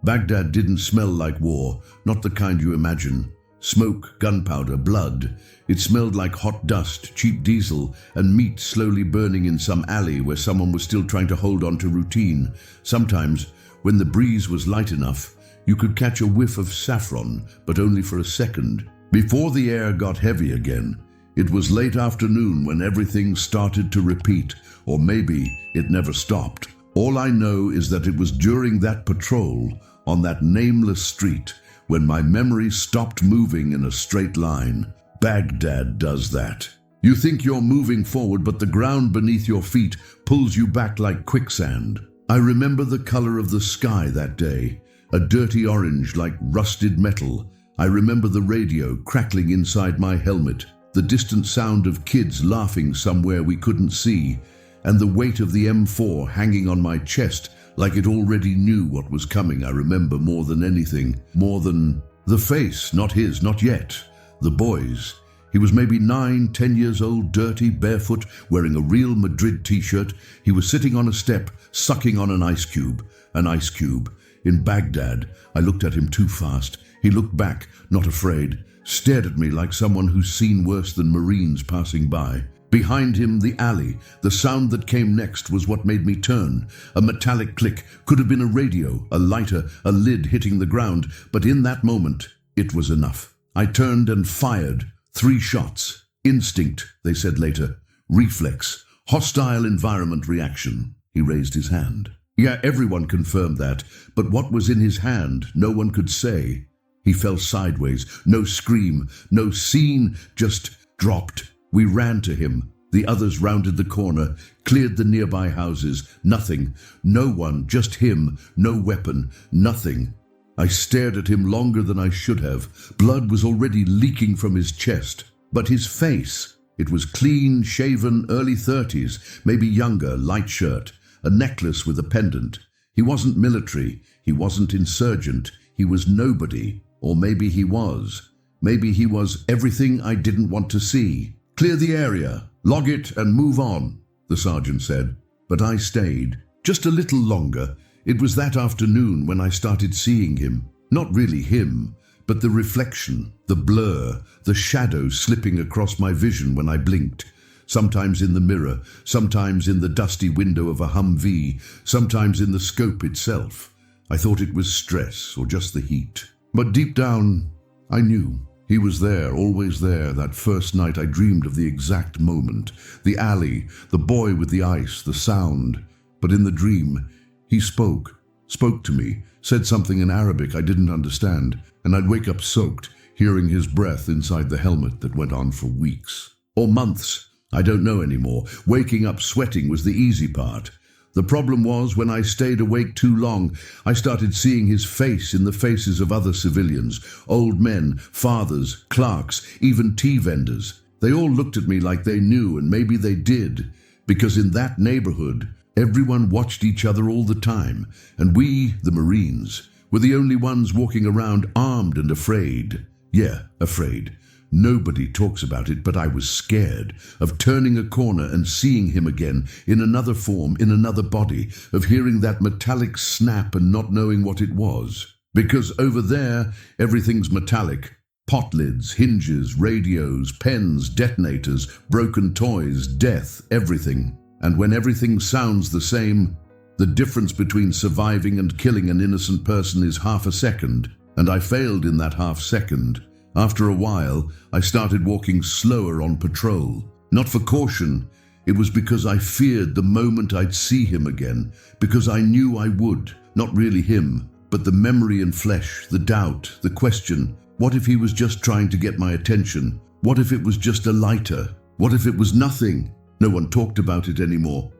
Baghdad didn't smell like war, not the kind you imagine. Smoke, gunpowder, blood. It smelled like hot dust, cheap diesel, and meat slowly burning in some alley where someone was still trying to hold on to routine. Sometimes, when the breeze was light enough, you could catch a whiff of saffron, but only for a second. Before the air got heavy again, it was late afternoon when everything started to repeat, or maybe it never stopped. All I know is that it was during that patrol, on that nameless street, when my memory stopped moving in a straight line. Baghdad does that. You think you're moving forward, but the ground beneath your feet pulls you back like quicksand. I remember the color of the sky that day, a dirty orange like rusted metal. I remember the radio crackling inside my helmet, the distant sound of kids laughing somewhere we couldn't see, and the weight of the M4 hanging on my chest like it already knew what was coming. I remember more than anything, more than the face, not his, not yet. The boy's. He was maybe 9, 10 years old, dirty, barefoot, wearing a Real Madrid t-shirt. He was sitting on a step, sucking on an ice cube. An ice cube. In Baghdad, I looked at him too fast. He looked back, not afraid, stared at me like someone who's seen worse than Marines passing by. Behind him, the alley. The sound that came next was what made me turn. A metallic click. Could have been a radio, a lighter, a lid hitting the ground. But in that moment, it was enough. I turned and fired. 3 shots. Instinct, they said later. Reflex. Hostile environment reaction. He raised his hand. Yeah, everyone confirmed that. But what was in his hand, no one could say. He fell sideways. No scream, no scene, just dropped. We ran to him. The others rounded the corner, cleared the nearby houses. Nothing. No one, just him. No weapon. Nothing. I stared at him longer than I should have. Blood was already leaking from his chest. But his face, it was clean, shaven, early 30s, maybe younger, light shirt, a necklace with a pendant. He wasn't military. He wasn't insurgent. He was nobody. Or maybe he was. Maybe he was everything I didn't want to see. Clear the area, log it and move on, the sergeant said. But I stayed, just a little longer. It was that afternoon when I started seeing him. Not really him, but the reflection, the blur, the shadow slipping across my vision when I blinked. Sometimes in the mirror, sometimes in the dusty window of a Humvee, sometimes in the scope itself. I thought it was stress or just the heat. But deep down, I knew. He was there, always there, that first night I dreamed of the exact moment. The alley, the boy with the ice, the sound. But in the dream, he spoke to me, said something in Arabic I didn't understand, and I'd wake up soaked, hearing his breath inside the helmet that went on for weeks. Or months, I don't know anymore. Waking up sweating was the easy part. The problem was, when I stayed awake too long, I started seeing his face in the faces of other civilians, old men, fathers, clerks, even tea vendors. They all looked at me like they knew, and maybe they did, because in that neighborhood, everyone watched each other all the time, and we, the Marines, were the only ones walking around armed and afraid. Yeah, afraid. Nobody talks about it, but I was scared of turning a corner and seeing him again, in another form, in another body, of hearing that metallic snap and not knowing what it was. Because over there, everything's metallic. Pot lids, hinges, radios, pens, detonators, broken toys, death, everything. And when everything sounds the same, the difference between surviving and killing an innocent person is half a second. And I failed in that half second. After a while, I started walking slower on patrol. Not for caution, it was because I feared the moment I'd see him again, because I knew I would. Not really him, but the memory in flesh, the doubt, the question. What if he was just trying to get my attention? What if it was just a lighter? What if it was nothing? No one talked about it anymore.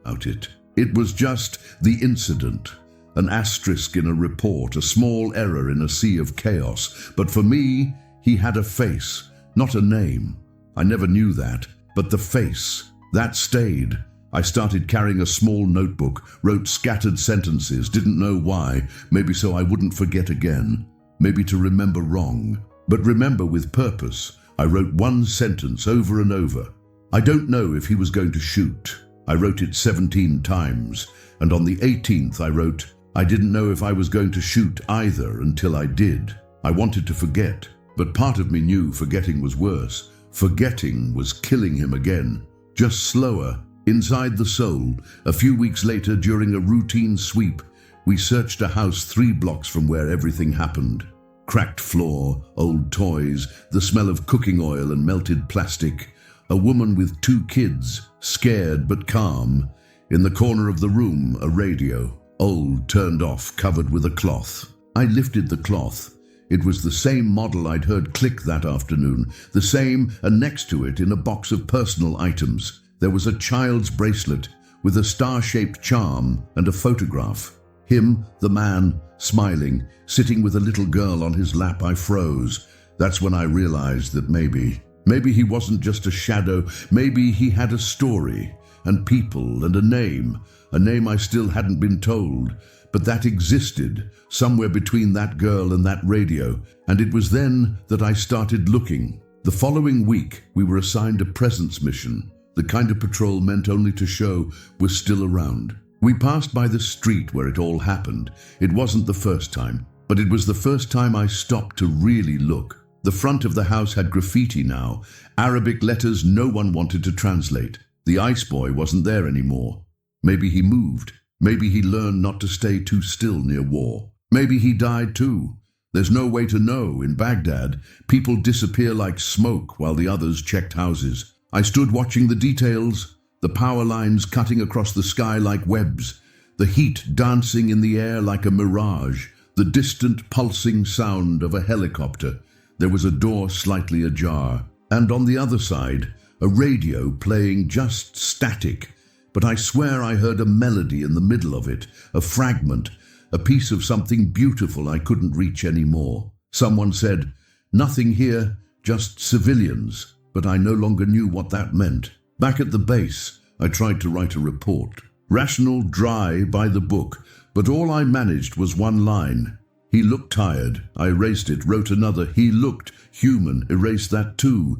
It was just the incident. An asterisk in a report, a small error in a sea of chaos. But for me, he had a face, not a name. I never knew that, but the face, that stayed. I started carrying a small notebook, wrote scattered sentences, didn't know why, maybe so I wouldn't forget again, maybe to remember wrong, but remember with purpose. I wrote one sentence over and over. I don't know if he was going to shoot. I wrote it 17 times, and on the 18th I wrote, I didn't know if I was going to shoot either until I did. I wanted to forget, but part of me knew forgetting was worse. Forgetting was killing him again, just slower, inside the soul. A few weeks later, during a routine sweep, we searched a house 3 blocks from where everything happened. Cracked floor, old toys, the smell of cooking oil and melted plastic. A woman with 2 kids, scared but calm. In the corner of the room, a radio, old, turned off, covered with a cloth. I lifted the cloth. It was the same model I'd heard click that afternoon, the same, and next to it, in a box of personal items, there was a child's bracelet with a star-shaped charm and a photograph. Him, the man, smiling, sitting with a little girl on his lap. I froze. That's when I realized that maybe he wasn't just a shadow. Maybe he had a story, and people, and a name I still hadn't been told, but that existed somewhere between that girl and that radio, and it was then that I started looking. The following week, we were assigned a presence mission, the kind of patrol meant only to show we're still around. We passed by the street where it all happened. It wasn't the first time, but it was the first time I stopped to really look. The front of the house had graffiti now, Arabic letters no one wanted to translate. The ice boy wasn't there anymore. Maybe he moved. Maybe he learned not to stay too still near war. Maybe he died too. There's no way to know. In Baghdad, people disappear like smoke while the others checked houses. I stood watching the details, the power lines cutting across the sky like webs, the heat dancing in the air like a mirage, the distant pulsing sound of a helicopter. There was a door slightly ajar, and on the other side, a radio playing just static. But I swear I heard a melody in the middle of it, a fragment, a piece of something beautiful I couldn't reach anymore. Someone said, "Nothing here, just civilians," but I no longer knew what that meant. Back at the base, I tried to write a report. Rational, dry, by the book, but all I managed was one line. He looked tired. I erased it, wrote another. He looked human, erased that too.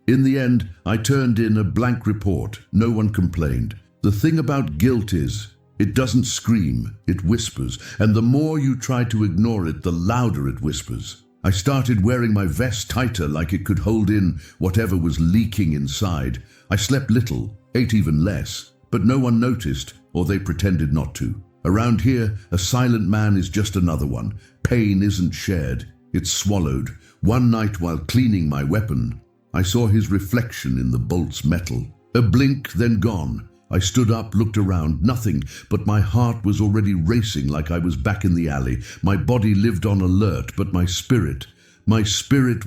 In the end, I turned in a blank report. No one complained. The thing about guilt is, it doesn't scream, it whispers, and the more you try to ignore it, the louder it whispers. I started wearing my vest tighter, like it could hold in whatever was leaking inside. I slept little, ate even less, but no one noticed, or they pretended not to. Around here, a silent man is just another one. Pain isn't shared, it's swallowed. One night while cleaning my weapon, I saw his reflection in the bolt's metal. A blink, then gone. I stood up, looked around, nothing, but my heart was already racing like I was back in the alley. My body lived on alert, but my spirit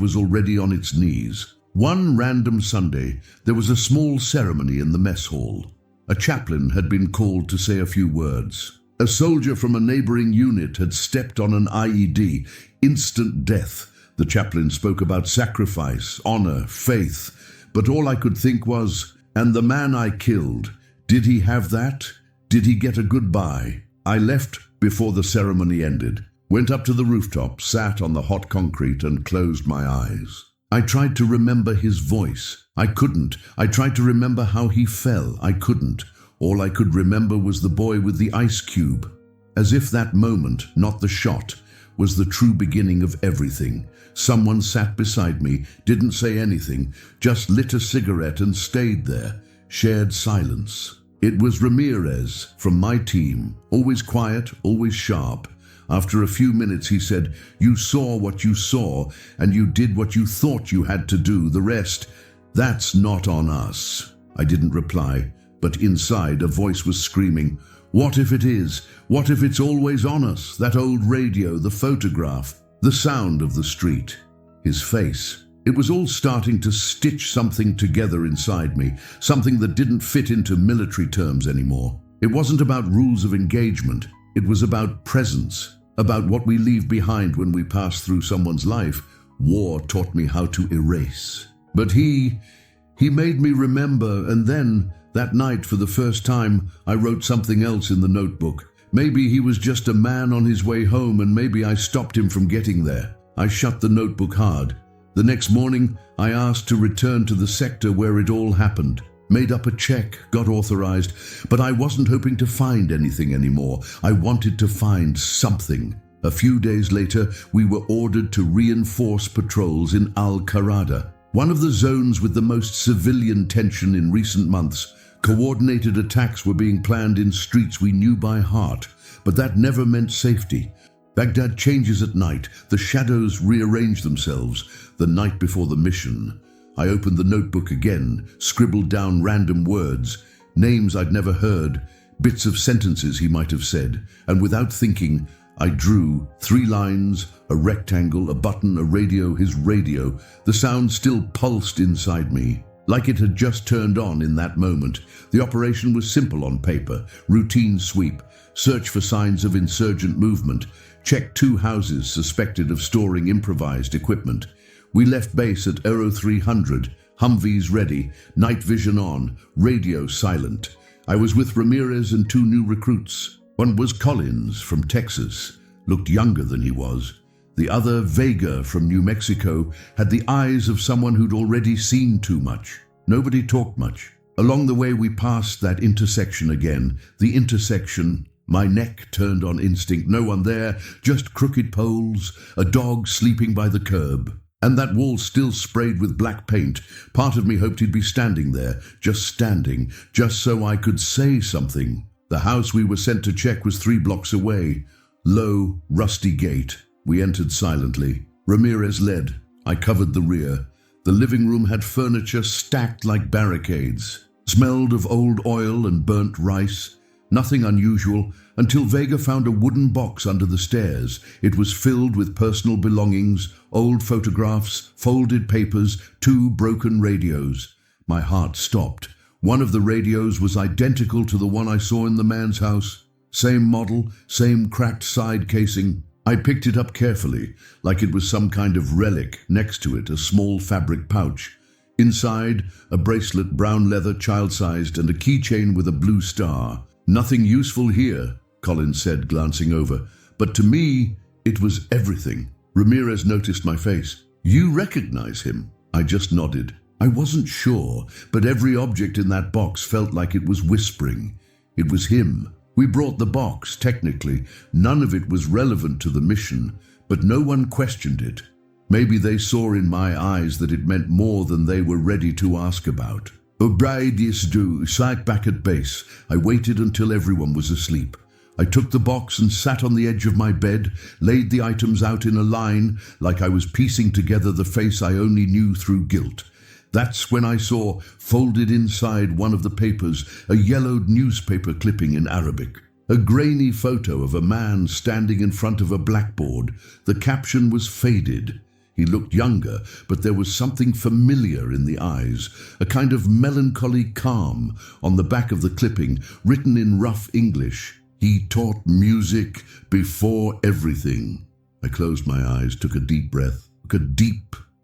was already on its knees. One random Sunday, there was a small ceremony in the mess hall. A chaplain had been called to say a few words. A soldier from a neighboring unit had stepped on an IED. Instant death. The chaplain spoke about sacrifice, honor, faith, but all I could think was, and the man I killed, did he have that? Did he get a goodbye? I left before the ceremony ended, went up to the rooftop, sat on the hot concrete and closed my eyes. I tried to remember his voice. I couldn't. I tried to remember how he fell. I couldn't. All I could remember was the boy with the ice cube. As if that moment, not the shot, was the true beginning of everything. Someone sat beside me, didn't say anything, just lit a cigarette and stayed there. Shared silence. It was Ramirez from my team, always quiet, always sharp. After a few minutes he said, "You saw what you saw, and you did what you thought you had to do. The rest, that's not on us." I didn't reply, but inside a voice was screaming, "What if it is? What if it's always on us? That old radio, the photograph, the sound of the street." His face. It was all starting to stitch something together inside me, something that didn't fit into military terms anymore. It wasn't about rules of engagement. It was about presence, about what we leave behind when we pass through someone's life. War taught me how to erase. But he made me remember, and then, that night for the first time, I wrote something else in the notebook. Maybe he was just a man on his way home, and maybe I stopped him from getting there. I shut the notebook hard. The next morning, I asked to return to the sector where it all happened. Made up a check, got authorized, but I wasn't hoping to find anything anymore. I wanted to find something. A few days later, we were ordered to reinforce patrols in Al-Qarada, one of the zones with the most civilian tension in recent months. Coordinated attacks were being planned in streets we knew by heart, but that never meant safety. Baghdad changes at night. The shadows rearrange themselves the night before the mission. I opened the notebook again, scribbled down random words, names I'd never heard, bits of sentences he might have said, and without thinking, I drew 3 lines, a rectangle, a button, a radio, his radio. The sound still pulsed inside me, like it had just turned on in that moment. The operation was simple on paper: routine sweep, search for signs of insurgent movement, check 2 houses suspected of storing improvised equipment. We left base at 0300, Humvees ready, night vision on, radio silent. I was with Ramirez and 2 new recruits. One was Collins from Texas, looked younger than he was. The other, Vega from New Mexico, had the eyes of someone who'd already seen too much. Nobody talked much. Along the way we passed that intersection again. The intersection. My neck turned on instinct. No one there, just crooked poles, a dog sleeping by the curb. And that wall still sprayed with black paint. Part of me hoped he'd be standing there, just standing, just so I could say something. The house we were sent to check was 3 blocks away. Low, rusty gate. We entered silently. Ramirez led. I covered the rear. The living room had furniture stacked like barricades. Smelled of old oil and burnt rice. Nothing unusual, until Vega found a wooden box under the stairs. It was filled with personal belongings, old photographs, folded papers, 2 broken radios. My heart stopped. One of the radios was identical to the one I saw in the man's house. Same model, same cracked side casing. I picked it up carefully, like it was some kind of relic. Next to it, a small fabric pouch. Inside, a bracelet, brown leather, child-sized, and a keychain with a blue star. Nothing useful here, Collins said, glancing over. But to me, it was everything. Ramirez noticed my face. You recognize him? I just nodded. I wasn't sure, but every object in that box felt like it was whispering. It was him. We brought the box, technically. None of it was relevant to the mission, but no one questioned it. Maybe they saw in my eyes that it meant more than they were ready to ask about. Sat back at base. I waited until everyone was asleep. I took the box and sat on the edge of my bed, laid the items out in a line, like I was piecing together the face I only knew through guilt. That's when I saw, folded inside one of the papers, a yellowed newspaper clipping in Arabic. A grainy photo of a man standing in front of a blackboard. The caption was faded. He looked younger, but there was something familiar in the eyes, a kind of melancholy calm. On the back of the clipping, written in rough English, he taught music before everything. I closed my eyes, took a deep breath,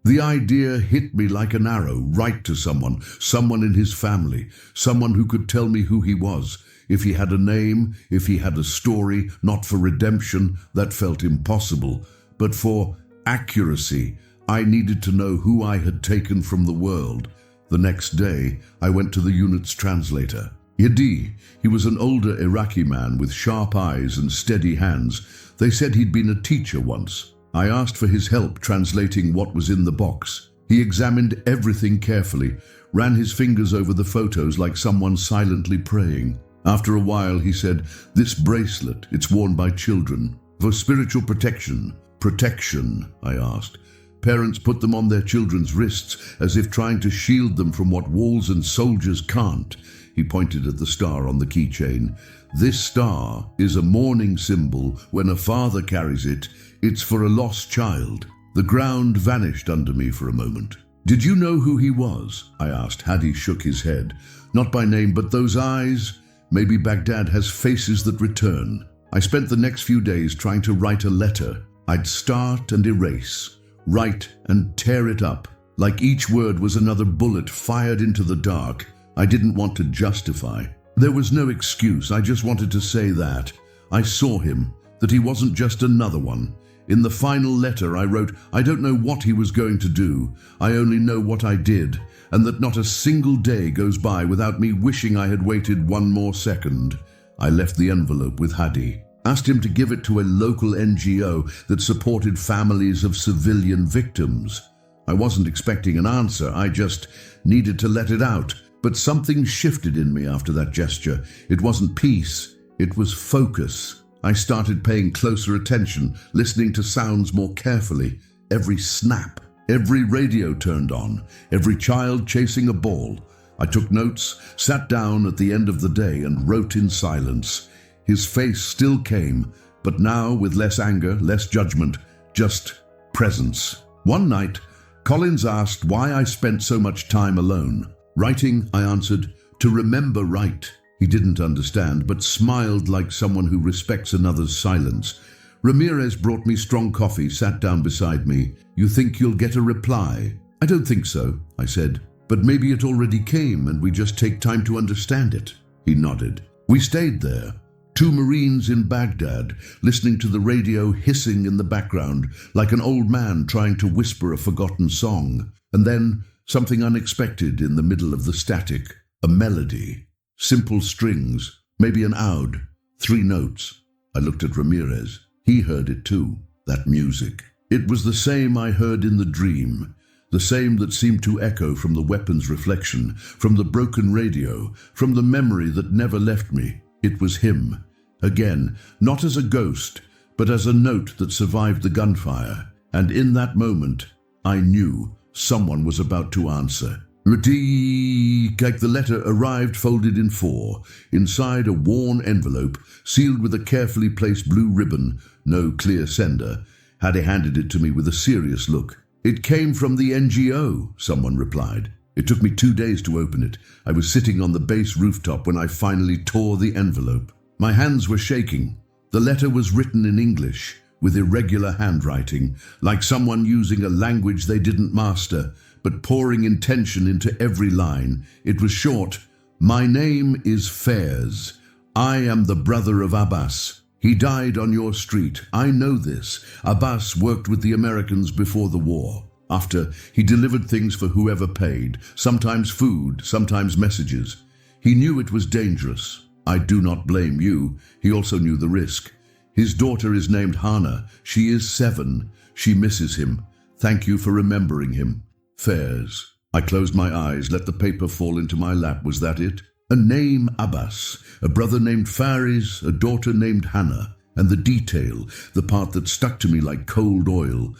The idea hit me like an arrow, right to someone in his family, someone who could tell me who he was. If he had a name, if he had a story, not for redemption, that felt impossible, but for accuracy. I needed to know who I had taken from the world. The next day, I went to the unit's translator. Yadi, he was an older Iraqi man with sharp eyes and steady hands. They said he'd been a teacher once. I asked for his help translating what was in the box. He examined everything carefully, ran his fingers over the photos like someone silently praying. After a while, he said, "This bracelet, it's worn by children. For spiritual protection." Protection, I asked. Parents put them on their children's wrists as if trying to shield them from what walls and soldiers can't. He pointed at the star on the keychain. This star is a mourning symbol. When a father carries it, it's for a lost child. The ground vanished under me for a moment. Did you know who he was? I asked. Hadi shook his head. Not by name, but those eyes. Maybe Baghdad has faces that return. I spent the next few days trying to write a letter. I'd start and erase, write and tear it up, like each word was another bullet fired into the dark. I didn't want to justify. There was no excuse. I just wanted to say that I saw him, that he wasn't just another one. In the final letter I wrote, I don't know what he was going to do. I only know what I did. and that not a single day goes by without me wishing I had waited one more second. I left the envelope with Hadi, asked him to give it to a local NGO that supported families of civilian victims. I wasn't expecting an answer, I just needed to let it out. But something shifted in me after that gesture. It wasn't peace, it was focus. I started paying closer attention, listening to sounds more carefully. Every snap, every radio turned on, every child chasing a ball. I took notes, sat down at the end of the day and wrote in silence. His face still came, but now with less anger, less judgment, just presence. One night, Collins asked why I spent so much time alone. Writing, I answered, to remember right. He didn't understand, but smiled like someone who respects another's silence. Ramirez brought me strong coffee, sat down beside me. You think you'll get a reply? I don't think so, I said. But maybe it already came and we just take time to understand it. He nodded. We stayed there. 2 Marines in Baghdad, listening to the radio hissing in the background, like an old man trying to whisper a forgotten song. And then something unexpected in the middle of the static. A melody. Simple strings, maybe an oud. 3 notes. I looked at Ramirez. He heard it too, that music. It was the same I heard in the dream. The same that seemed to echo from the weapon's reflection, from the broken radio, from the memory that never left me. It was him. Again, not as a ghost, but as a note that survived the gunfire. And in that moment, I knew someone was about to answer. The letter arrived folded in 4, inside a worn envelope, sealed with a carefully placed blue ribbon, no clear sender. Hadi handed it to me with a serious look. It came from the NGO, someone replied. It took me 2 days to open it. I was sitting on the base rooftop when I finally tore the envelope. My hands were shaking. The letter was written in English, with irregular handwriting, like someone using a language they didn't master, but pouring intention into every line. It was short. My name is Fairs. I am the brother of Abbas. He died on your street. I know this. Abbas worked with the Americans before the war. After, he delivered things for whoever paid, sometimes food, sometimes messages. He knew it was dangerous. I do not blame you. He also knew the risk. His daughter is named Hana. She is 7. She misses him. Thank you for remembering him. Fairs. I closed my eyes, let the paper fall into my lap. Was that it? A name, Abbas, a brother named Faris, a daughter named Hannah, and the detail, the part that stuck to me like cold oil.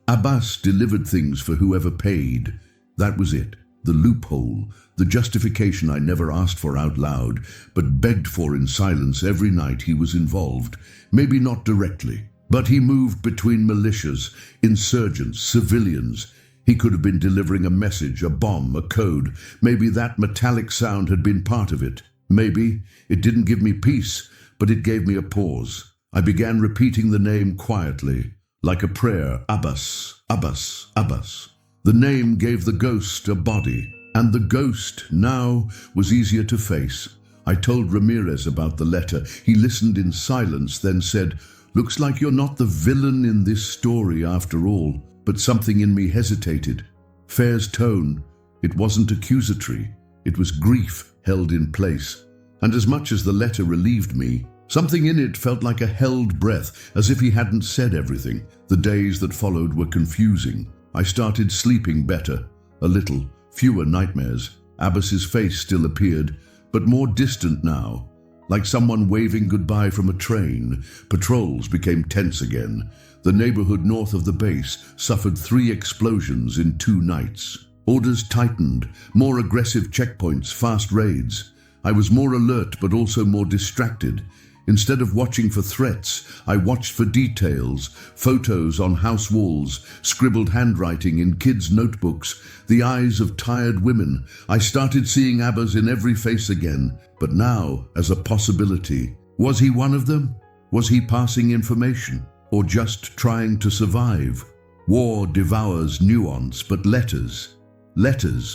Abbas delivered things for whoever paid. That was it, the loophole, the justification I never asked for out loud, but begged for in silence every night he was involved. Maybe not directly, but he moved between militias, insurgents, civilians. He could have been delivering a message, a bomb, a code. Maybe that metallic sound had been part of it. Maybe it didn't give me peace, but it gave me a pause. I began repeating the name quietly, like a prayer. Abbas, Abbas, Abbas. The name gave the ghost a body, and the ghost now was easier to face. I told Ramirez about the letter. He listened in silence, then said, "Looks like you're not the villain in this story after all." But something in me hesitated. Fair's tone, it wasn't accusatory. It was grief held in place. And as much as the letter relieved me, something in it felt like a held breath, as if he hadn't said everything. The days that followed were confusing. I started sleeping better, a little, fewer nightmares. Abbas's face still appeared, but more distant now, like someone waving goodbye from a train. Patrols became tense again. The neighborhood north of the base suffered 3 explosions in 2 nights. Orders tightened, more aggressive checkpoints, fast raids. I was more alert but also more distracted. Instead of watching for threats, I watched for details, photos on house walls, scribbled handwriting in kids' notebooks, the eyes of tired women. I started seeing Abbas in every face again, but now as a possibility. Was he one of them? Was he passing information? Or just trying to survive? War devours nuance, but letters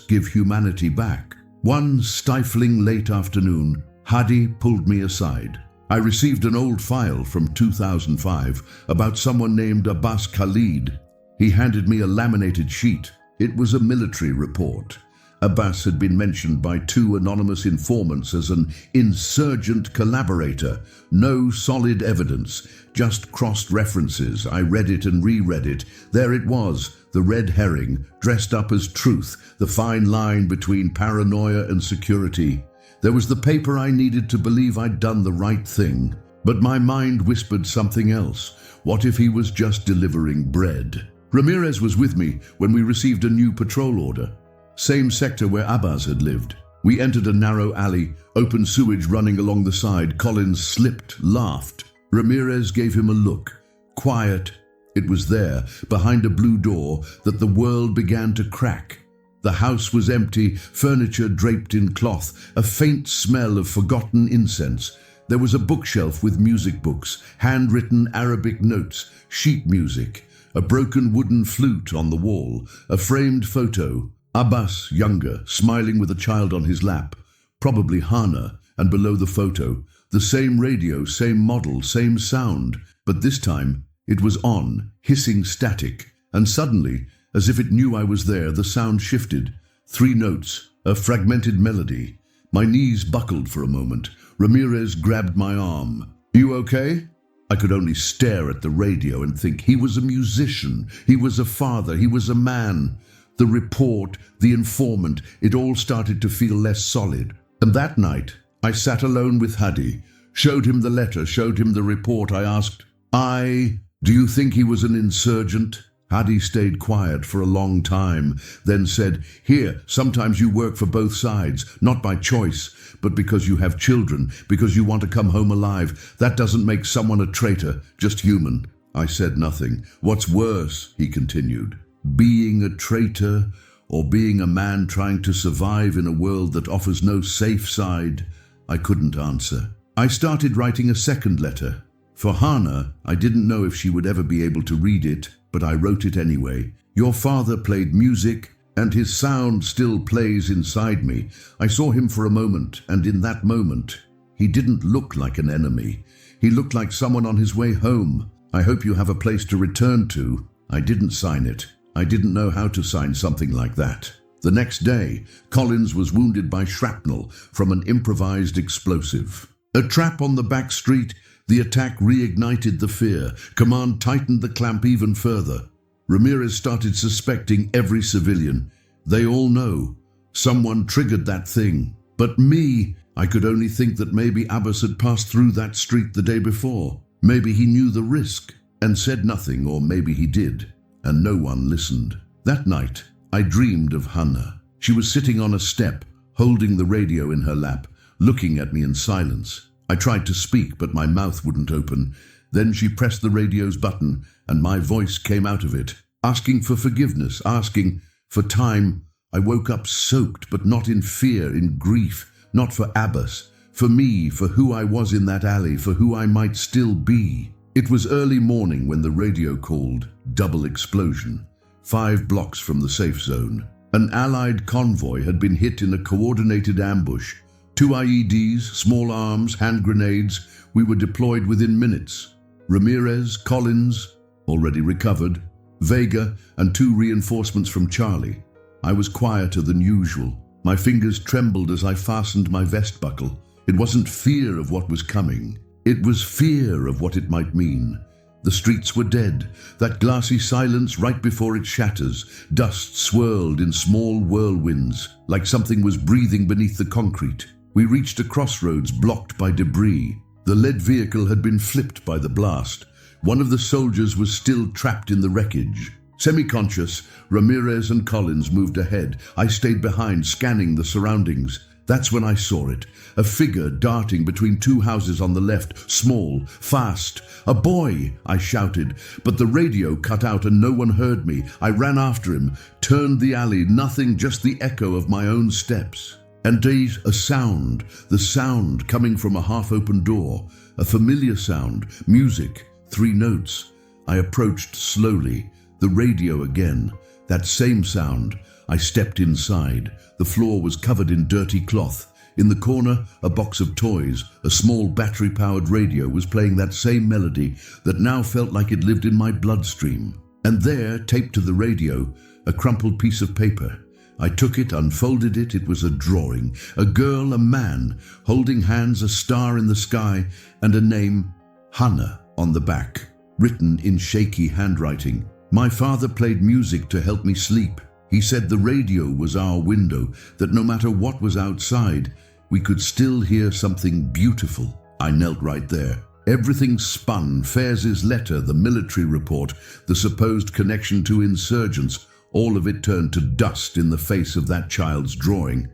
give humanity back. One stifling late afternoon, Hadi pulled me aside. I received an old file from 2005 about someone named Abbas Khalid. He handed me a laminated sheet. It was a military report. Abbas had been mentioned by 2 anonymous informants as an insurgent collaborator. No solid evidence, just crossed references. I read it and reread it. There it was, the red herring, dressed up as truth, the fine line between paranoia and security. There was the paper I needed to believe I'd done the right thing. But my mind whispered something else. What if he was just delivering bread? Ramirez was with me when we received a new patrol order. Same sector where Abbas had lived. We entered a narrow alley, open sewage running along the side. Collins slipped, laughed. Ramirez gave him a look. Quiet. It was there, behind a blue door, that the world began to crack. The house was empty, furniture draped in cloth, a faint smell of forgotten incense. There was a bookshelf with music books, handwritten Arabic notes, sheet music, a broken wooden flute on the wall, a framed photo. Abbas, younger, smiling with a child on his lap, probably Hana, and below the photo, the same radio, same model, same sound, but this time it was on, hissing static, and suddenly, as if it knew I was there, the sound shifted. 3 notes, a fragmented melody. My knees buckled for a moment. Ramirez grabbed my arm. "You okay?" I could only stare at the radio and think he was a musician, he was a father, he was a man. The report, the informant, it all started to feel less solid. And that night, I sat alone with Hadi, showed him the letter, showed him the report. I asked, do you think he was an insurgent? Hadi stayed quiet for a long time, then said, "Here, sometimes you work for both sides, not by choice, but because you have children, because you want to come home alive. That doesn't make someone a traitor, just human." I said nothing. "What's worse," he continued, "being a traitor or being a man trying to survive in a world that offers no safe side?" I couldn't answer. I started writing a second letter. For Hana, I didn't know if she would ever be able to read it, but I wrote it anyway. "Your father played music, and his sound still plays inside me. I saw him for a moment, and in that moment, he didn't look like an enemy. He looked like someone on his way home. I hope you have a place to return to." I didn't sign it. I didn't know how to sign something like that. The next day, Collins was wounded by shrapnel from an improvised explosive. A trap on the back street, the attack reignited the fear. Command tightened the clamp even further. Ramirez started suspecting every civilian. They all know. Someone triggered that thing. But me, I could only think that maybe Abbas had passed through that street the day before. Maybe he knew the risk and said nothing, or maybe he did, and no one listened. That night, I dreamed of Hannah. She was sitting on a step, holding the radio in her lap, looking at me in silence. I tried to speak, but my mouth wouldn't open. Then she pressed the radio's button, and my voice came out of it, asking for forgiveness, asking for time. I woke up soaked, but not in fear, in grief, not for Abbas, for me, for who I was in that alley, for who I might still be. It was early morning when the radio called double explosion, 5 blocks from the safe zone. An Allied convoy had been hit in a coordinated ambush. 2 IEDs, small arms, hand grenades. We were deployed within minutes. Ramirez, Collins, already recovered, Vega, and 2 reinforcements from Charlie. I was quieter than usual. My fingers trembled as I fastened my vest buckle. It wasn't fear of what was coming. It was fear of what it might mean. The streets were dead, that glassy silence right before it shatters. Dust swirled in small whirlwinds, like something was breathing beneath the concrete. We reached a crossroads blocked by debris. The lead vehicle had been flipped by the blast. One of the soldiers was still trapped in the wreckage. Semi-conscious, Ramirez and Collins moved ahead. I stayed behind, scanning the surroundings. That's when I saw it. A figure darting between 2 houses on the left, small, fast. "A boy!" I shouted, but the radio cut out and no one heard me. I ran after him, turned the alley, nothing, just the echo of my own steps. And a sound, the sound coming from a half-open door, a familiar sound, music, 3 notes. I approached slowly, the radio again, that same sound. I stepped inside. The floor was covered in dirty cloth. In the corner, a box of toys, a small battery-powered radio was playing that same melody that now felt like it lived in my bloodstream. And there, taped to the radio, a crumpled piece of paper. I took it, unfolded it. It was a drawing. A girl, a man, holding hands, a star in the sky, and a name, Hannah, on the back, written in shaky handwriting. My father played music to help me sleep. He said the radio was our window, that no matter what was outside, we could still hear something beautiful. I knelt right there. Everything spun: Fairs's letter, the military report, the supposed connection to insurgents. All of it turned to dust in the face of that child's drawing.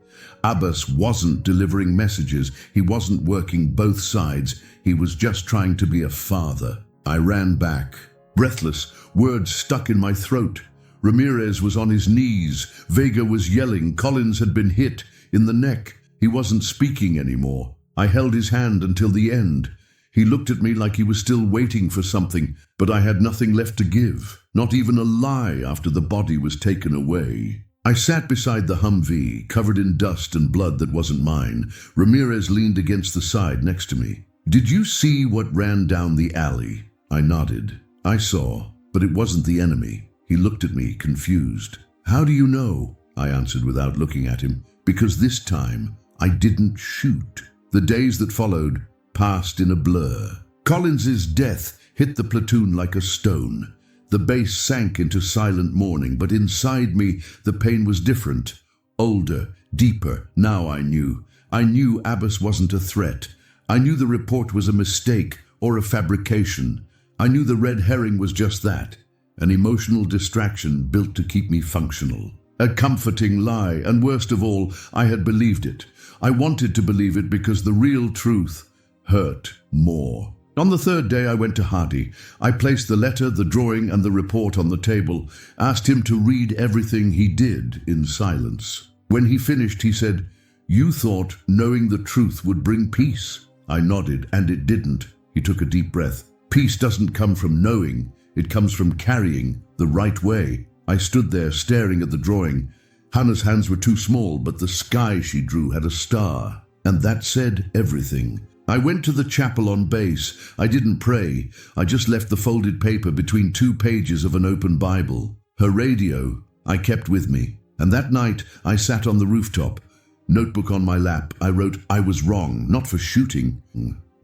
Abbas wasn't delivering messages. He wasn't working both sides. He was just trying to be a father. I ran back, breathless, words stuck in my throat. Ramirez was on his knees. Vega was yelling. Collins had been hit in the neck. He wasn't speaking anymore. I held his hand until the end. He looked at me like he was still waiting for something, but I had nothing left to give, not even a lie after the body was taken away. I sat beside the Humvee, covered in dust and blood that wasn't mine. Ramirez leaned against the side next to me. "Did you see what ran down the alley?" I nodded. "I saw, but it wasn't the enemy." He looked at me, confused. "How do you know?" I answered without looking at him. "Because this time, I didn't shoot." The days that followed passed in a blur. Collins's death hit the platoon like a stone. The base sank into silent mourning, but inside me, the pain was different. Older, deeper. Now I knew. I knew Abbas wasn't a threat. I knew the report was a mistake or a fabrication. I knew the red herring was just that, an emotional distraction built to keep me functional. A comforting lie, and worst of all, I had believed it. I wanted to believe it because the real truth hurt more. On the third day, I went to Hardy. I placed the letter, the drawing, and the report on the table, asked him to read everything he did in silence. When he finished, he said, "You thought knowing the truth would bring peace." I nodded, and it didn't. He took a deep breath. "Peace doesn't come from knowing. It comes from carrying the right way." I stood there staring at the drawing. Hannah's hands were too small, but the sky she drew had a star, and that said everything. I went to the chapel on base. I didn't pray. I just left the folded paper between 2 pages of an open Bible. Her radio I kept with me, and that night I sat on the rooftop, notebook on my lap. I wrote, "I was wrong, not for shooting,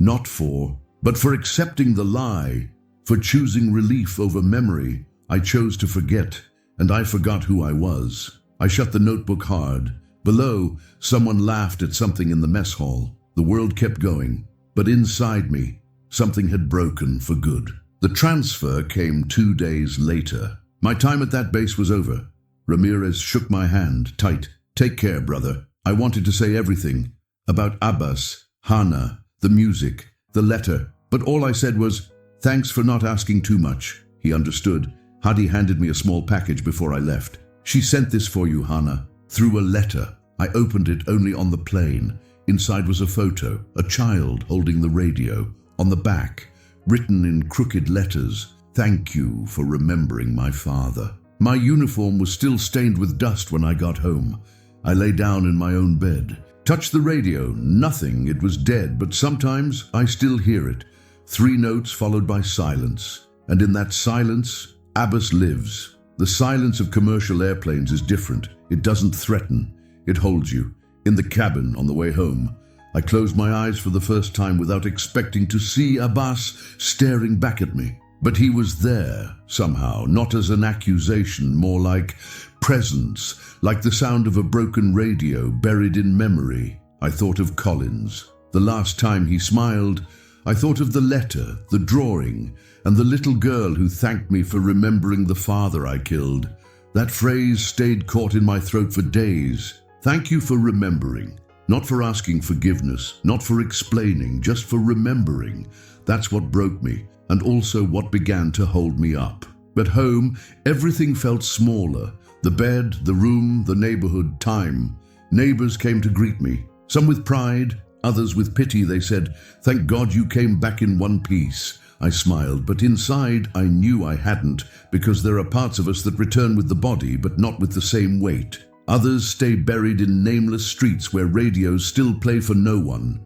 but for accepting the lie, for choosing relief over memory. I chose to forget, and I forgot who I was." I shut the notebook hard. Below, someone laughed at something in the mess hall. The world kept going, but inside me, something had broken for good. The transfer came 2 days later. My time at that base was over. Ramirez shook my hand tight. "Take care, brother." I wanted to say everything about Abbas, Hannah, the music, the letter, but all I said was, "Thanks for not asking too much." He understood. Hadi handed me a small package before I left. "She sent this for you, Hannah, through a letter." I opened it only on the plane. Inside was a photo, a child holding the radio. On the back, written in crooked letters, "Thank you for remembering my father." My uniform was still stained with dust when I got home. I lay down in my own bed. Touched the radio, nothing, it was dead, but sometimes I still hear it. 3 notes followed by silence. And in that silence, Abbas lives. The silence of commercial airplanes is different. It doesn't threaten. It holds you. In the cabin on the way home, I closed my eyes for the first time without expecting to see Abbas staring back at me. But he was there, somehow, not as an accusation, more like presence, like the sound of a broken radio buried in memory. I thought of Collins. The last time he smiled, I thought of the letter, the drawing, and the little girl who thanked me for remembering the father I killed. That phrase stayed caught in my throat for days. Thank you for remembering. Not for asking forgiveness, not for explaining, just for remembering. That's what broke me, and also what began to hold me up. At home, everything felt smaller. The bed, the room, the neighborhood, time. Neighbors came to greet me, some with pride, others with pity. They said, "Thank God you came back in one piece." I smiled, but inside I knew I hadn't, because there are parts of us that return with the body, but not with the same weight. Others stay buried in nameless streets where radios still play for no one.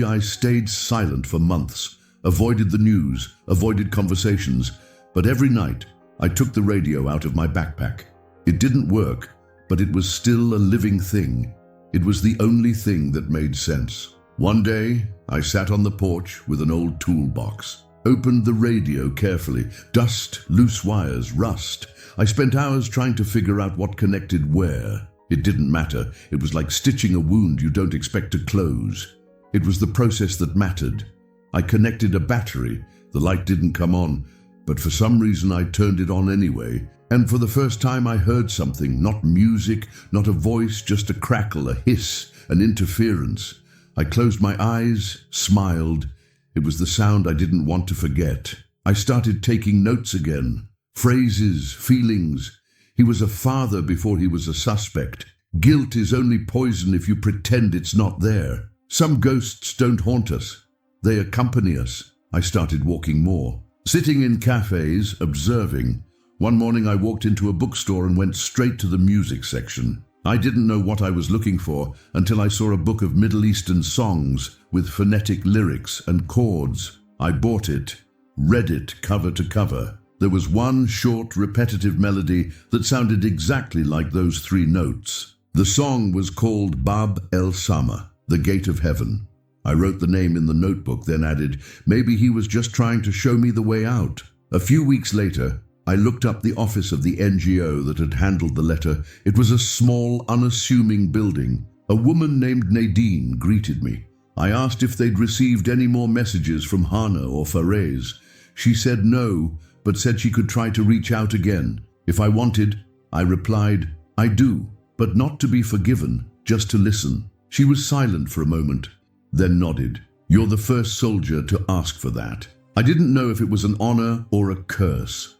I stayed silent for months, avoided the news, avoided conversations, but every night I took the radio out of my backpack. It didn't work, but it was still a living thing. It was the only thing that made sense. One day, I sat on the porch with an old toolbox, opened the radio carefully. Dust, loose wires, rust. I spent hours trying to figure out what connected where. It didn't matter. It was like stitching a wound you don't expect to close. It was the process that mattered. I connected a battery. The light didn't come on, but for some reason I turned it on anyway. And for the first time I heard something, not music, not a voice, just a crackle, a hiss, an interference. I closed my eyes, smiled. It was the sound I didn't want to forget. I started taking notes again. Phrases, feelings. He was a father before he was a suspect. Guilt is only poison if you pretend it's not there. Some ghosts don't haunt us. They accompany us. I started walking more. Sitting in cafes, observing. One morning I walked into a bookstore and went straight to the music section. I didn't know what I was looking for until I saw a book of Middle Eastern songs with phonetic lyrics and chords. I bought it, read it cover to cover. There was one short, repetitive melody that sounded exactly like those 3 notes. The song was called Bab el Sama, the Gate of Heaven. I wrote the name in the notebook, then added, maybe he was just trying to show me the way out. A few weeks later, I looked up the office of the NGO that had handled the letter. It was a small, unassuming building. A woman named Nadine greeted me. I asked if they'd received any more messages from Hana or Farez. She said no, but said she could try to reach out again. If I wanted, I replied, I do, but not to be forgiven, just to listen. She was silent for a moment, then nodded. You're the first soldier to ask for that. I didn't know if it was an honor or a curse.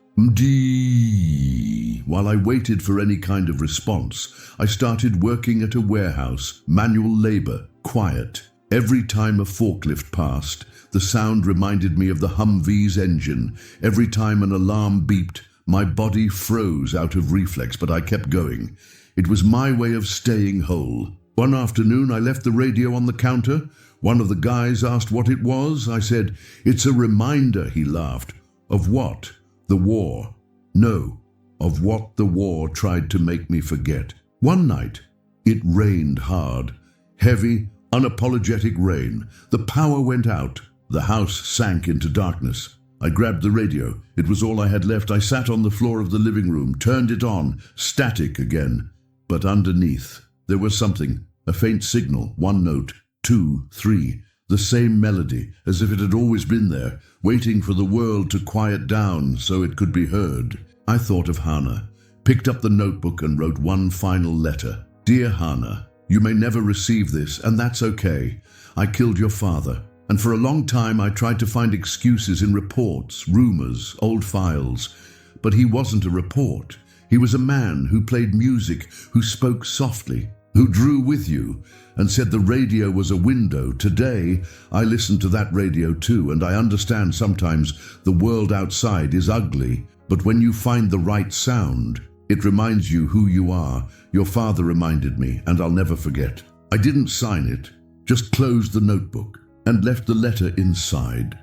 While I waited for any kind of response, I started working at a warehouse, manual labor, quiet. Every time a forklift passed, the sound reminded me of the Humvee's engine. Every time an alarm beeped, my body froze out of reflex, but I kept going. It was my way of staying whole. One afternoon, I left the radio on the counter. One of the guys asked what it was. I said, it's a reminder, he laughed. Of what? The war. No, of what the war tried to make me forget. One night, it rained hard. Heavy, unapologetic rain. The power went out. The house sank into darkness. I grabbed the radio. It was all I had left. I sat on the floor of the living room, turned it on, static again. But underneath, there was something, a faint signal, 1 note, 2, 3, the same melody, as if it had always been there, waiting for the world to quiet down so it could be heard. I thought of Hana, picked up the notebook and wrote one final letter. Dear Hana, you may never receive this, and that's okay. I killed your father, and for a long time I tried to find excuses in reports, rumors, old files. But he wasn't a report. He was a man who played music, who spoke softly, who drew with you, and said the radio was a window. Today, I listen to that radio too, and I understand sometimes the world outside is ugly, but when you find the right sound, it reminds you who you are. Your father reminded me, and I'll never forget. I didn't sign it, just closed the notebook, and left the letter inside.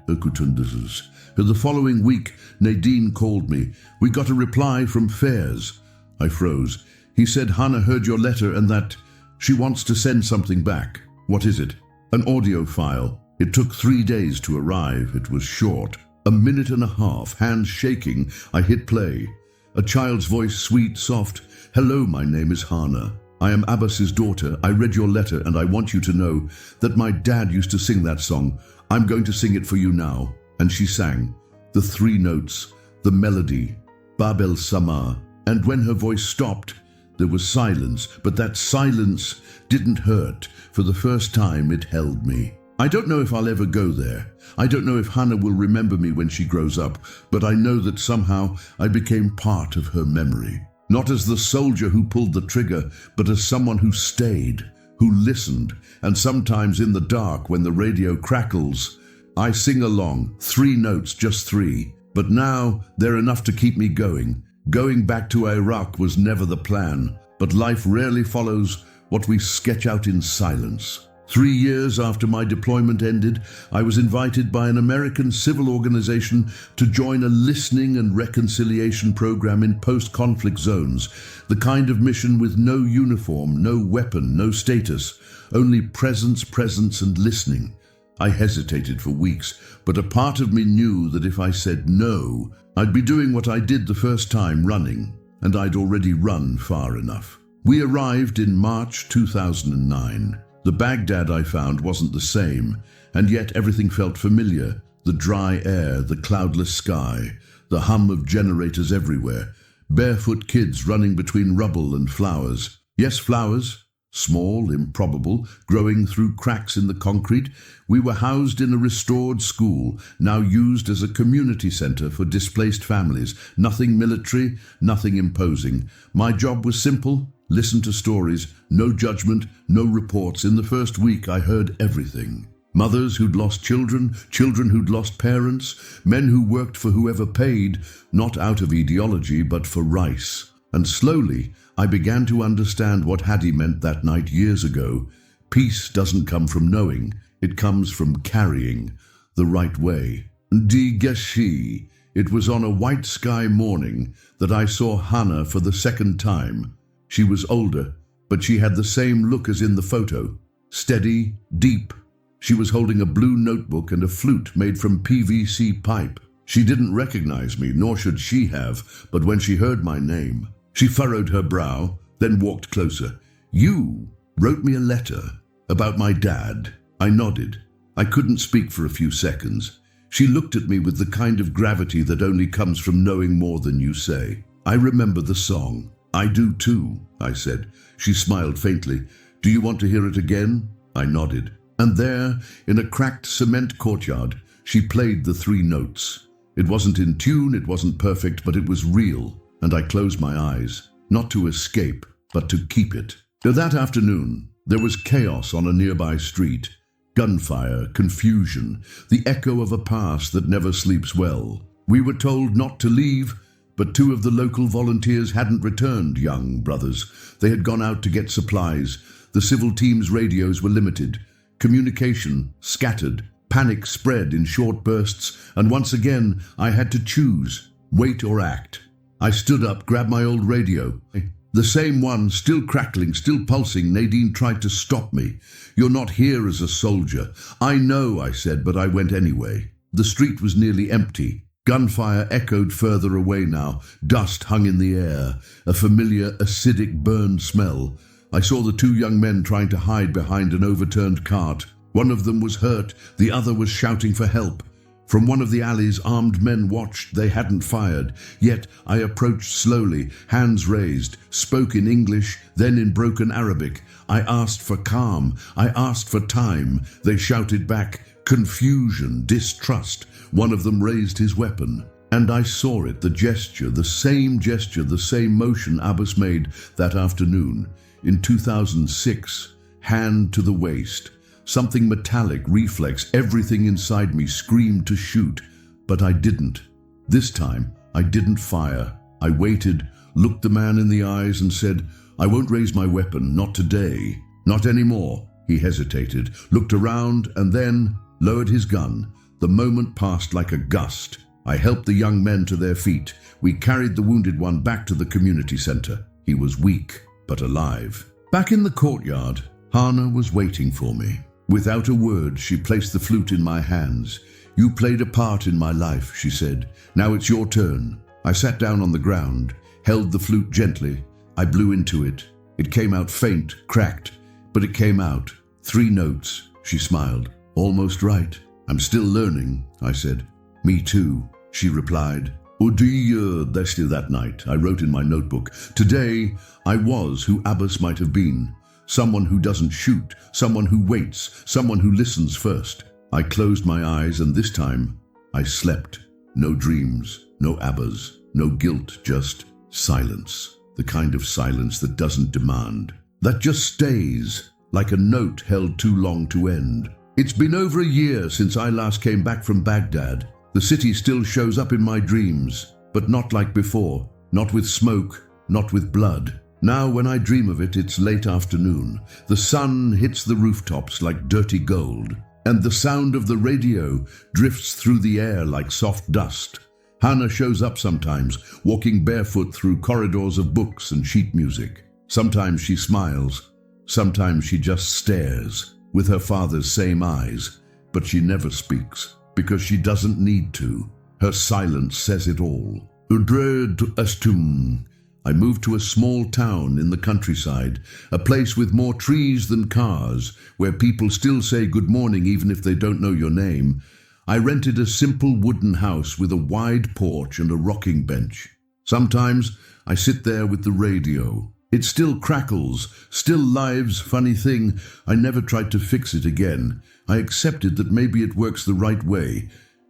The following week, Nadine called me. We got a reply from Fairs. I froze. He said Hana heard your letter and that she wants to send something back. What is it? An audio file. It took 3 days to arrive. It was short. 1.5 minutes, hands shaking. I hit play. A child's voice, sweet, soft. Hello, my name is Hana. I am Abbas's daughter. I read your letter and I want you to know that my dad used to sing that song. I'm going to sing it for you now. And she sang. The 3 notes, the melody, Bab el Sama. And when her voice stopped, there was silence, but that silence didn't hurt. For the first time, it held me. I don't know if I'll ever go there. I don't know if Hana will remember me when she grows up, but I know that somehow I became part of her memory. Not as the soldier who pulled the trigger, but as someone who stayed, who listened, and sometimes in the dark when the radio crackles, I sing along, 3 notes, just 3, but now they're enough to keep me going. Going back to Iraq was never the plan, but life rarely follows what we sketch out in silence. 3 years after my deployment ended, I was invited by an American civil organization to join a listening and reconciliation program in post-conflict zones, the kind of mission with no uniform, no weapon, no status, only presence, and listening. I hesitated for weeks, but a part of me knew that if I said no, I'd be doing what I did the first time, running, and I'd already run far enough. We arrived in March 2009. The Baghdad I found wasn't the same, and yet everything felt familiar. The dry air, the cloudless sky, the hum of generators everywhere, barefoot kids running between rubble and flowers. Yes, flowers, small, improbable, growing through cracks in the concrete. We were housed in a restored school, now used as a community center for displaced families. Nothing military, nothing imposing. My job was simple: listen to stories, no judgment, no reports. In the first week, I heard everything. Mothers who'd lost children, children who'd lost parents, men who worked for whoever paid, not out of ideology, but for rice. And slowly, I began to understand what Hadi meant that night years ago. Peace doesn't come from knowing, it comes from carrying the right way. Digashi. It was on a white sky morning that I saw Hannah for the second time. She was older, but she had the same look as in the photo. Steady, deep. She was holding a blue notebook and a flute made from PVC pipe. She didn't recognize me, nor should she have, but when she heard my name, she furrowed her brow, then walked closer. "You wrote me a letter about my dad." I nodded. I couldn't speak for a few seconds. She looked at me with the kind of gravity that only comes from knowing more than you say. "I remember the song." "I do too," I said. She smiled faintly. "Do you want to hear it again?" I nodded. And there, in a cracked cement courtyard, she played the 3 notes. It wasn't in tune, it wasn't perfect, but it was real, and I closed my eyes, not to escape, but to keep it. That afternoon, there was chaos on a nearby street. Gunfire, confusion, the echo of a past that never sleeps well. We were told not to leave, but 2 of the local volunteers hadn't returned, young brothers. They had gone out to get supplies. The civil team's radios were limited. Communication scattered. Panic spread in short bursts, and once again I had to choose, wait or act. I stood up, grabbed my old radio. The same one, still crackling, still pulsing. Nadine tried to stop me. "You're not here as a soldier." "I know," I said, but I went anyway. The street was nearly empty. Gunfire echoed further away now. Dust hung in the air, a familiar, acidic, burned smell. I saw the 2 young men trying to hide behind an overturned cart. One of them was hurt, the other was shouting for help. From one of the alleys, armed men watched. They hadn't fired. Yet I approached slowly, hands raised, spoke in English, then in broken Arabic. I asked for calm. I asked for time. They shouted back, confusion, distrust. One of them raised his weapon. And I saw it, the gesture, the same motion Abbas made that afternoon. In 2006, hand to the waist. Something metallic, reflex, everything inside me screamed to shoot, but I didn't. This time, I didn't fire. I waited, looked the man in the eyes and said, "I won't raise my weapon, not today, not anymore." He hesitated, looked around, and then lowered his gun. The moment passed like a gust. I helped the young men to their feet. We carried the wounded one back to the community center. He was weak, but alive. Back in the courtyard, Hannah was waiting for me. Without a word, she placed the flute in my hands. "You played a part in my life," she said. "Now it's your turn." I sat down on the ground, held the flute gently. I blew into it. It came out faint, cracked, but it came out. 3 notes. She smiled. "Almost right." "I'm still learning," I said. "Me too," she replied. That night, I wrote in my notebook, "Today, I was who Abbas might have been. Someone who doesn't shoot, someone who waits, someone who listens first." I closed my eyes, and this time, I slept. No dreams, no Abbas, no guilt, just silence. The kind of silence that doesn't demand, that just stays, like a note held too long to end. It's been over a year since I last came back from Baghdad. The city still shows up in my dreams, but not like before. Not with smoke, not with blood. Now when I dream of it, it's late afternoon. The sun hits the rooftops like dirty gold, and the sound of the radio drifts through the air like soft dust. Hannah shows up sometimes, walking barefoot through corridors of books and sheet music. Sometimes she smiles, sometimes she just stares, with her father's same eyes, but she never speaks, because she doesn't need to. Her silence says it all. Udred Astum. I moved to a small town in the countryside, a place with more trees than cars, where people still say good morning even if they don't know your name. I rented a simple wooden house with a wide porch and a rocking bench. Sometimes I sit there with the radio. It still crackles, still lives. Funny thing, I never tried to fix it again. I accepted that maybe it works the right way.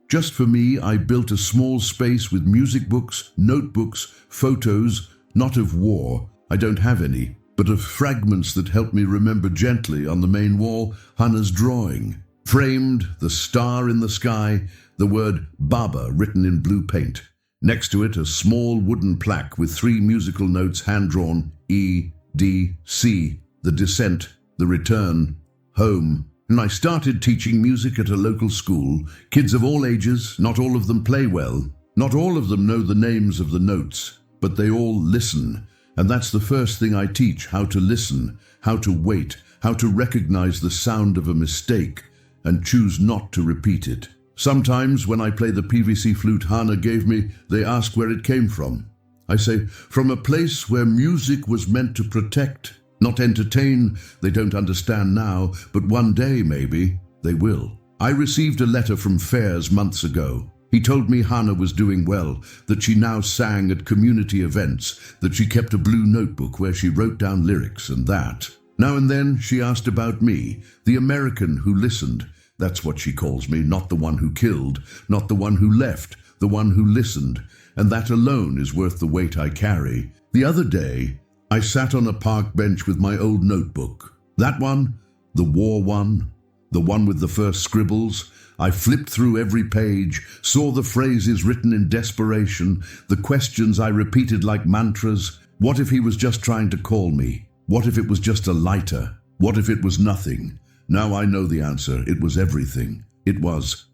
Just for me, I built a small space with music books, notebooks, photos, not of war. I don't have any, but of fragments that help me remember gently. On the main wall, Hannah's drawing. Framed, the star in the sky, the word Baba written in blue paint. Next to it, a small wooden plaque with 3 musical notes hand-drawn: E, D, C, the descent, the return, home. And I started teaching music at a local school. Kids of all ages, not all of them play well. Not all of them know the names of the notes, but they all listen. And that's the first thing I teach: how to listen, how to wait, how to recognize the sound of a mistake and choose not to repeat it. Sometimes when I play the PVC flute Hannah gave me, they ask where it came from. I say, from a place where music was meant to protect, not entertain. They don't understand now, but one day maybe they will. I received a letter from Fairs months ago. He told me Hannah was doing well, that she now sang at community events, that she kept a blue notebook where she wrote down lyrics and that. Now and then she asked about me, the American who listened. That's what she calls me, not the one who killed, not the one who left, the one who listened. And that alone is worth the weight I carry. The other day, I sat on a park bench with my old notebook. That one, the war one, the one with the first scribbles. I flipped through every page, saw the phrases written in desperation, the questions I repeated like mantras. What if he was just trying to call me? What if it was just a lighter? What if it was nothing? Now I know the answer. It was everything. It was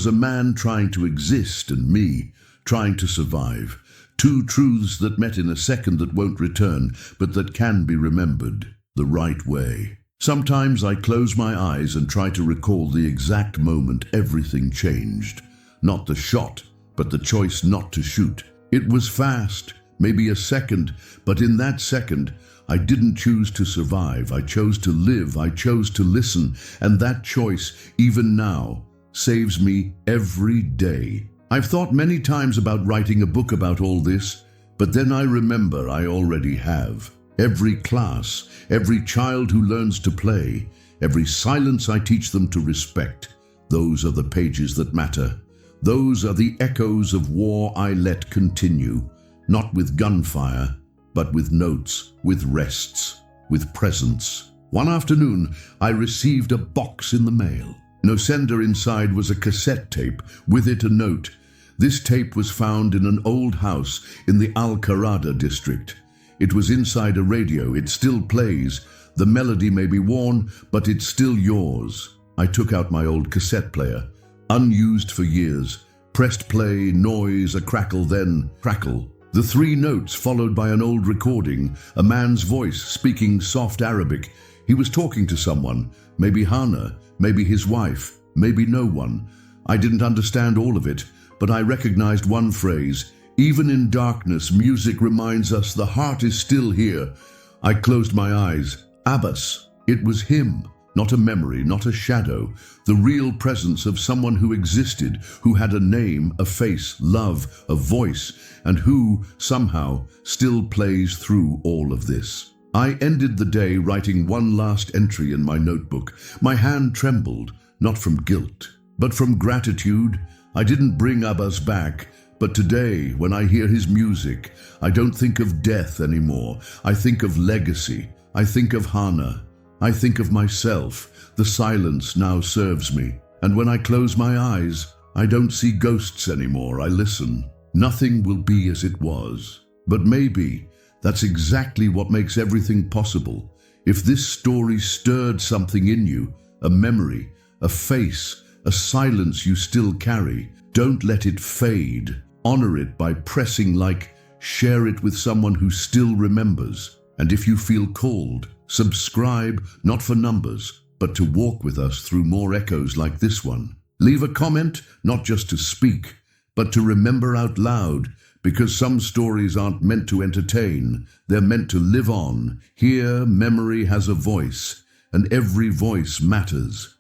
a man trying to exist and me trying to survive. 2 truths that met in a second that won't return, but that can be remembered the right way. Sometimes I close my eyes and try to recall the exact moment everything changed. Not the shot, but the choice not to shoot. It was fast, maybe a second, but in that second, I didn't choose to survive. I chose to live. I chose to listen. And that choice, even now, saves me every day. I've thought many times about writing a book about all this, but then I remember I already have. Every class, every child who learns to play, every silence I teach them to respect, those are the pages that matter. Those are the echoes of war I let continue, not with gunfire, but with notes, with rests, with presence. One afternoon, I received a box in the mail. No sender inside was a cassette tape, with it a note. This tape was found in an old house in the Al Kharada district. It was inside a radio. It still plays. The melody may be worn, but it's still yours. I took out my old cassette player, unused for years. Pressed play, noise, a crackle, then crackle. The 3 notes followed by an old recording, a man's voice speaking soft Arabic. He was talking to someone, maybe Hannah, maybe his wife, maybe no one. I didn't understand all of it, but I recognized one phrase. Even in darkness, music reminds us the heart is still here. I closed my eyes. Abbas. It was him. Not a memory, not a shadow. The real presence of someone who existed, who had a name, a face, love, a voice, and who, somehow, still plays through all of this. I ended the day writing one last entry in my notebook. My hand trembled, not from guilt, but from gratitude. I didn't bring Abbas back, but today, when I hear his music, I don't think of death anymore. I think of legacy. I think of Hannah. I think of myself. The silence now serves me. And when I close my eyes, I don't see ghosts anymore. I listen. Nothing will be as it was. But maybe, That's exactly what makes everything possible. If this story stirred something in you, a memory, a face, a silence you still carry, don't let it fade. Honor it by pressing like, share it with someone who still remembers. And if you feel called, subscribe, not for numbers, but to walk with us through more echoes like this one. Leave a comment, not just to speak, but to remember out loud, because some stories aren't meant to entertain, they're meant to live on. Here, memory has a voice, and every voice matters.